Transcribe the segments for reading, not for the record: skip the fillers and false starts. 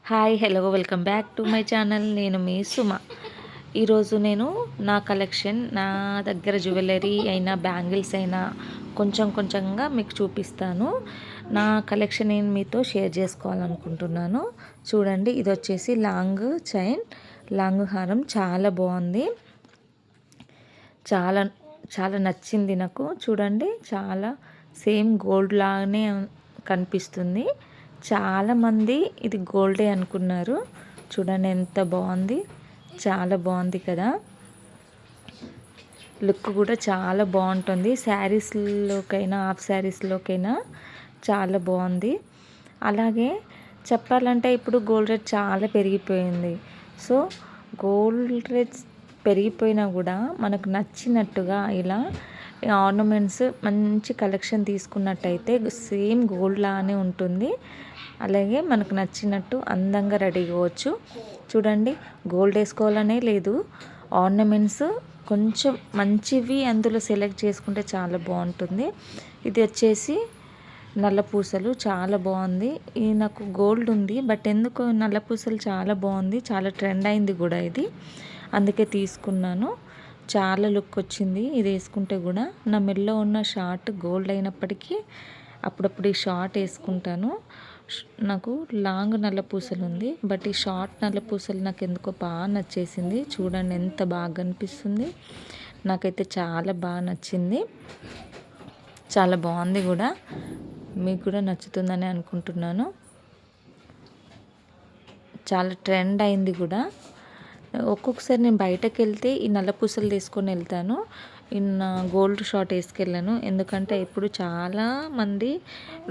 Hi hello welcome back to my channel. నేను మీ సుమ. ఈరోజు నేను నా కలెక్షన్, నా దగ్గర జ్యువెలరీ అయినా బ్యాంగిల్స్ అయినా కొంచెం కొంచెంగా మీకు చూపిస్తాను. నా కలెక్షన్ నేను మీతో షేర్ చేసుకోవాలనుకుంటున్నాను. చూడండి, ఇది వచ్చేసి లాంగ్ చైన్, లాంగ్ హారం. చాలా బాగుంది, చాలా చాలా నచ్చింది నాకు. చూడండి, చాలా సేమ్ గోల్డ్ లాగానే కనిపిస్తుంది. చాలామంది ఇది గోల్డే అనుకున్నారు. చూడండి ఎంత బాగుంది, చాలా బాగుంది కదా. లుక్ కూడా చాలా బాగుంటుంది. శారీస్లోకైనా హాఫ్ శారీస్లోకైనా చాలా బాగుంది. అలాగే చెప్పాలంటే ఇప్పుడు గోల్డ్ రేట్ చాలా పెరిగిపోయింది. సో గోల్డ్ రేట్స్ పెరిగిపోయినా కూడా మనకు నచ్చినట్టుగా ఇలా ఆర్నమెంట్స్ మంచి కలెక్షన్ తీసుకున్నట్టయితే సేమ్ గోల్డ్ లానే ఉంటుంది. అలాగే మనకు నచ్చినట్టు అందంగా రెడీ అవ్వచ్చు. చూడండి, గోల్డ్ వేసుకోవాలనే లేదు, ఆర్నమెంట్స్ కొంచెం మంచివి అందులో సెలెక్ట్ చేసుకుంటే చాలా బాగుంటుంది. ఇది వచ్చేసి నల్ల పూసలు, చాలా బాగుంది. ఇది నాకు గోల్డ్ ఉంది, బట్ ఎందుకు నల్ల పూసలు చాలా బాగుంది, చాలా ట్రెండ్ అయింది కూడా ఇది, అందుకే తీసుకున్నాను. చాలా లుక్ వచ్చింది ఇది వేసుకుంటే కూడా. నా మెడలో ఉన్న షార్ట్ గోల్డ్ అయినప్పటికీ అప్పుడప్పుడు ఈ షార్ట్ వేసుకుంటాను. నాకు లాంగ్ నల్ల పూసలు ఉంది, బట్ ఈ షార్ట్ నల్ల పూసలు నాకు ఎందుకో బాగా నచ్చేసింది. చూడండి ఎంత బాగా కనిపిస్తుంది. నాకైతే చాలా బాగా నచ్చింది, చాలా బాగుంది కూడా. మీకు కూడా నచ్చుతుందని అనుకుంటున్నాను. చాలా ట్రెండ్ అయింది కూడా. ఒక్కొక్కసారి నేను బయటకు వెళ్తే ఈ నల్ల పూసలు తీసుకొని వెళ్తాను, ఇన్న గోల్డ్ షార్ట్ వేసుకెళ్ళాను. ఎందుకంటే ఇప్పుడు చాలామంది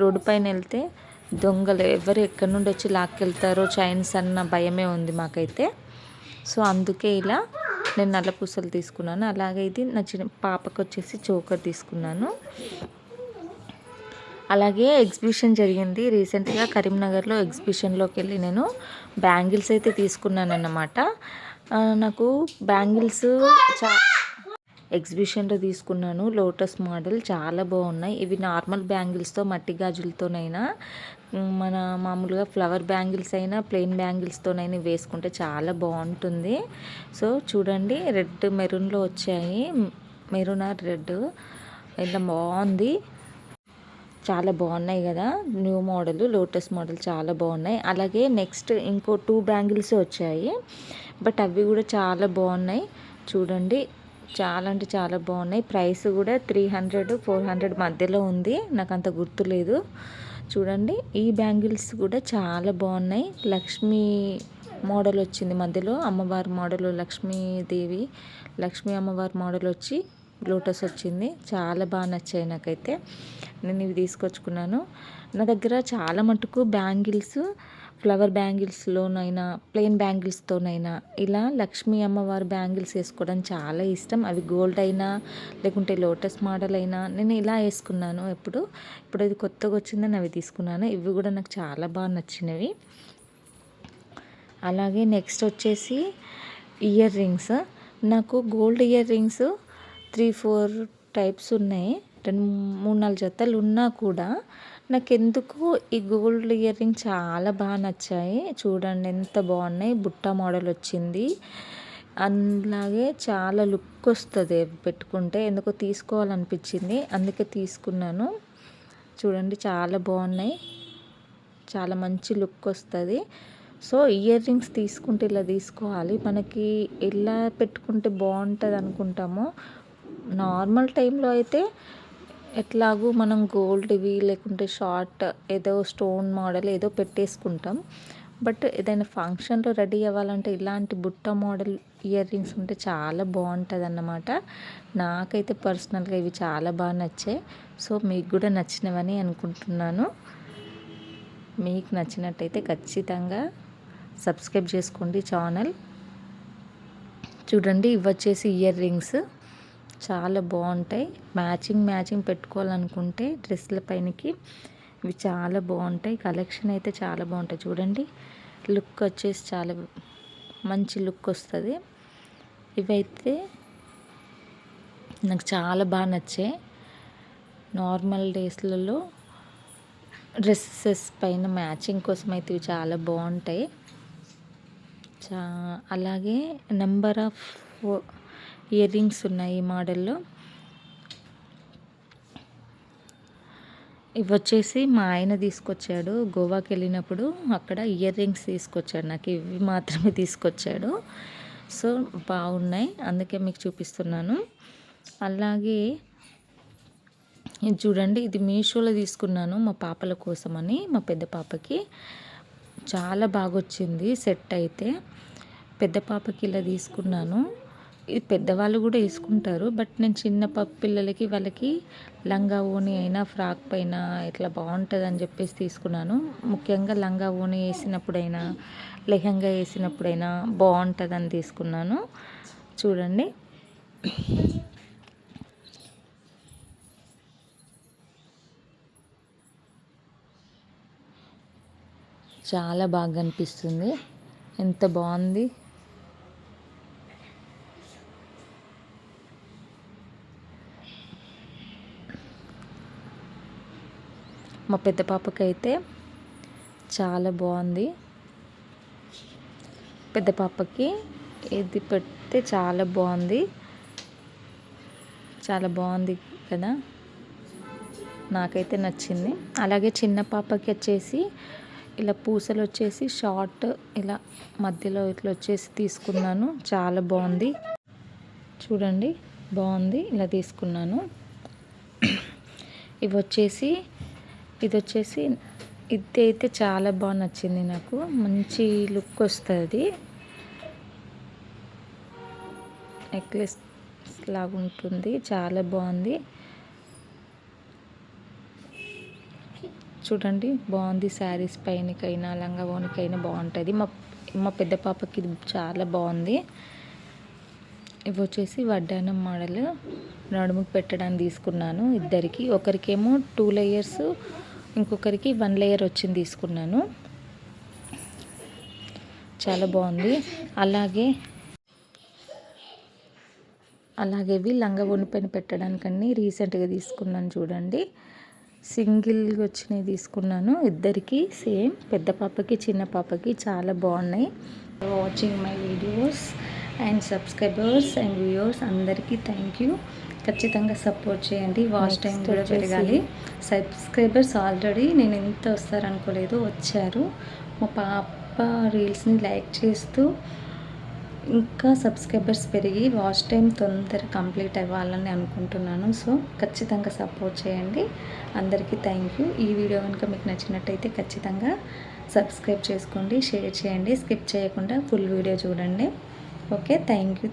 రోడ్డు పైన వెళ్తే దొంగలు ఎవరు ఎక్కడి నుండి వచ్చి లాక్కెళ్తారో చైన్స్ అన్న భయమే ఉంది మాకైతే. సో అందుకే ఇలా నేను నల్ల పూసలు తీసుకున్నాను. అలాగే ఇది నా చిన్న పాపకు వచ్చేసి చోకర్ తీసుకున్నాను. అలాగే ఎగ్జిబిషన్ జరిగింది రీసెంట్గా కరీంనగర్లో. ఎగ్జిబిషన్లోకి వెళ్ళి నేను బ్యాంగిల్స్ అయితే తీసుకున్నాను అన్నమాట. నాకు బ్యాంగిల్స్ ఎగ్జిబిషన్లో తీసుకున్నాను. లోటస్ మోడల్ చాలా బాగున్నాయి. ఇవి నార్మల్ బ్యాంగిల్స్తో, మట్టి గాజులతోనైనా, మన మామూలుగా ఫ్లవర్ బ్యాంగిల్స్ అయినా, ప్లెయిన్ బ్యాంగిల్స్తోనైనా వేసుకుంటే చాలా బాగుంటుంది. సో చూడండి, రెడ్ మెరూన్లో వచ్చాయి. మెరూన్ ఆర్ రెడ్, ఎంత బాగుంది, చాలా బాగున్నాయి కదా. న్యూ మోడల్ లోటస్ మోడల్ చాలా బాగున్నాయి. అలాగే నెక్స్ట్ ఇంకో 2 బ్యాంగిల్స్ వచ్చాయి, బట్ అవి కూడా చాలా బాగున్నాయి. చూడండి, చాలా అంటే చాలా బాగున్నాయి. ప్రైస్ కూడా 300 400 మధ్యలో ఉంది, నాకు అంత గుర్తులేదు. చూడండి, ఈ బ్యాంగిల్స్ కూడా చాలా బాగున్నాయి. లక్ష్మీ మోడల్ వచ్చింది మధ్యలో, అమ్మవారి మోడల్, లక్ష్మీదేవి, లక్ష్మీ అమ్మవారి మోడల్ వచ్చి లోటస్ వచ్చింది. చాలా బాగా నచ్చాయి నాకైతే. నేను ఇవి తీసుకొచ్చుకున్నాను. నా దగ్గర చాలా మటుకు బ్యాంగిల్స్, ఫ్లవర్ బ్యాంగిల్స్లోనైనా ప్లెయిన్ బ్యాంగిల్స్తోనైనా ఇలా లక్ష్మీ అమ్మవారి బ్యాంగిల్స్ వేసుకోవడం చాలా ఇష్టం. అవి గోల్డ్ అయినా లేకుంటే లోటస్ మోడల్ అయినా నేను ఇలా వేసుకున్నాను. ఇప్పుడు ఇది కొత్తగా వచ్చిందని అవి తీసుకున్నాను. ఇవి కూడా నాకు చాలా బాగా నచ్చినవి. అలాగే నెక్స్ట్ వచ్చేసి ఇయర్ రింగ్స్. నాకు గోల్డ్ ఇయర్ రింగ్స్ 3-4 టైప్స్ ఉన్నాయి. 2-3-4 జతలు ఉన్నా కూడా నాకెందుకు ఈ గోల్డ్ ఇయర్ రింగ్ చాలా బాగా నచ్చాయి. చూడండి ఎంత బాగున్నాయి. బుట్ట మోడల్ వచ్చింది, అలాగే చాలా లుక్ వస్తుంది పెట్టుకుంటే. ఎందుకో తీసుకోవాలనిపించింది, అందుకే తీసుకున్నాను. చూడండి చాలా బాగున్నాయి, చాలా మంచి లుక్ వస్తుంది. సో ఇయర్ రింగ్స్ తీసుకుంటే ఇలా తీసుకోవాలి. మనకి ఎలా పెట్టుకుంటే బాగుంటుంది అనుకుంటామో, నార్మల్ టైంలో అయితే ఎట్లాగూ మనం గోల్డ్వి లేకుంటే షార్ట్ ఏదో స్టోన్ మోడల్ ఏదో పెట్టేసుకుంటాం. బట్ ఏదైనా ఫంక్షన్లో రెడీ అవ్వాలంటే ఇలాంటి బుట్ట మోడల్ ఇయర్ రింగ్స్ ఉంటే చాలా బాగుంటుంది అన్నమాట. నాకైతే పర్సనల్గా ఇవి చాలా బాగా నచ్చాయి. సో మీకు కూడా నచ్చినవని అనుకుంటున్నాను. మీకు నచ్చినట్టయితే ఖచ్చితంగా సబ్స్క్రైబ్ చేసుకోండి ఛానల్. చూడండి, ఇవి వచ్చేసి ఇయర్ రింగ్స్ చాలా బాగుంటాయి. మ్యాచింగ్ పెట్టుకోవాలనుకుంటే డ్రెస్ల పైనకి ఇవి చాలా బాగుంటాయి. కలెక్షన్ అయితే చాలా బాగుంటాయి. చూడండి, లుక్ వచ్చేసి చాలా మంచి లుక్ వస్తుంది. ఇవైతే నాకు చాలా బాగా నచ్చాయి. నార్మల్ డేస్లలో డ్రెస్సెస్ పైన మ్యాచింగ్ కోసం అయితే ఇవి చాలా బాగుంటాయి. అలాగే నెంబర్ ఆఫ్ ఇయర్ రింగ్స్ ఉన్నాయి ఈ మోడల్లో. ఇవి వచ్చేసి మా ఆయన తీసుకొచ్చాడు గోవాకి వెళ్ళినప్పుడు, అక్కడ ఇయర్ రింగ్స్ తీసుకొచ్చాడు, నాకు ఇవి మాత్రమే తీసుకొచ్చాడు. సో బాగున్నాయి, అందుకే మీకు చూపిస్తున్నాను. అలాగే ఇది చూడండి, ఇది మీషోలో తీసుకున్నాను మా పాపల కోసమని, మా పెద్ద పాపకి. చాలా బాగా వచ్చింది సెట్ అయితే. పెద్ద పాపకి ఇలా తీసుకున్నాను. ఇది పెద్దవాళ్ళు కూడా వేసుకుంటారు, బట్ నేను చిన్న పిల్లలకి వాళ్ళకి లంగా ఓణి అయినా ఫ్రాక్ పైన ఇట్లా బాగుంటుందని చెప్పేసి తీసుకున్నాను. ముఖ్యంగా లంగా ఓణి వేసినప్పుడైనా లెహంగా వేసినప్పుడైనా బాగుంటుందని తీసుకున్నాను. చూడండి, చాలా బాగా అనిపిస్తుంది, ఎంత బాగుంది. మా పెద్ద పాపకైతే చాలా బాగుంది. పెద్ద పాపకి ఇది పెడితే చాలా బాగుంది, చాలా బాగుంది కదా, నాకైతే నచ్చింది. అలాగే చిన్న పాపకి వచ్చేసి ఇలా పూసలు వచ్చేసి షార్ట్ ఇలా మధ్యలో ఇట్లా వచ్చేసి తీసుకున్నాను, చాలా బాగుంది. చూడండి బాగుంది, ఇలా తీసుకున్నాను. ఇది వచ్చేసి ఇది అయితే చాలా బాగా నచ్చింది నాకు, మంచి లుక్ వస్తుంది, నెక్లెస్ లాగా ఉంటుంది, చాలా బాగుంది. చూడండి బాగుంది, శారీస్ పైనకైనా లంగా ఓనికైనా బాగుంటుంది. మా పెద్ద పాపకి ఇది చాలా బాగుంది. ఇవి వచ్చేసి వడ్డానం మోడల్, నడుముకు పెట్టడానికి తీసుకున్నాను ఇద్దరికి. ఒకరికేమో 2 లేయర్స్, ఇంకొకరికి 1 లేయర్ వచ్చింది తీసుకున్నాను, చాలా బాగుంది. అలాగే ఇవి లంగా ఓని పైన పెట్టడానికన్నీ రీసెంట్గా తీసుకున్నాను. చూడండి, సింగిల్గా వచ్చినవి తీసుకున్నాను ఇద్దరికి, సేమ్ పెద్ద పాపకి చిన్న పాపకి, చాలా బాగున్నాయి. Watching my videos and subscribers and viewers అందరికీ థ్యాంక్ యూ. ఖచ్చితంగా సపోర్ట్ చేయండి, వాచ్ టైం కూడా పెరగాలి. సబ్స్క్రైబర్స్ ఆల్రెడీ నేను ఎంత వస్తారనుకోలేదు, వచ్చారు. మా పాప రీల్స్ని లైక్ చేస్తూ ఇంకా సబ్స్క్రైబర్స్ పెరిగి వాచ్ టైం తొందరగా కంప్లీట్ అవ్వాలని అనుకుంటున్నాను. సో ఖచ్చితంగా సపోర్ట్ చేయండి. అందరికీ థ్యాంక్ యూ. ఈ వీడియో కనుక మీకు నచ్చినట్టయితే ఖచ్చితంగా సబ్స్క్రైబ్ చేసుకోండి, షేర్ చేయండి, స్కిప్ చేయకుండా ఫుల్ వీడియో చూడండి. Okay, thank you.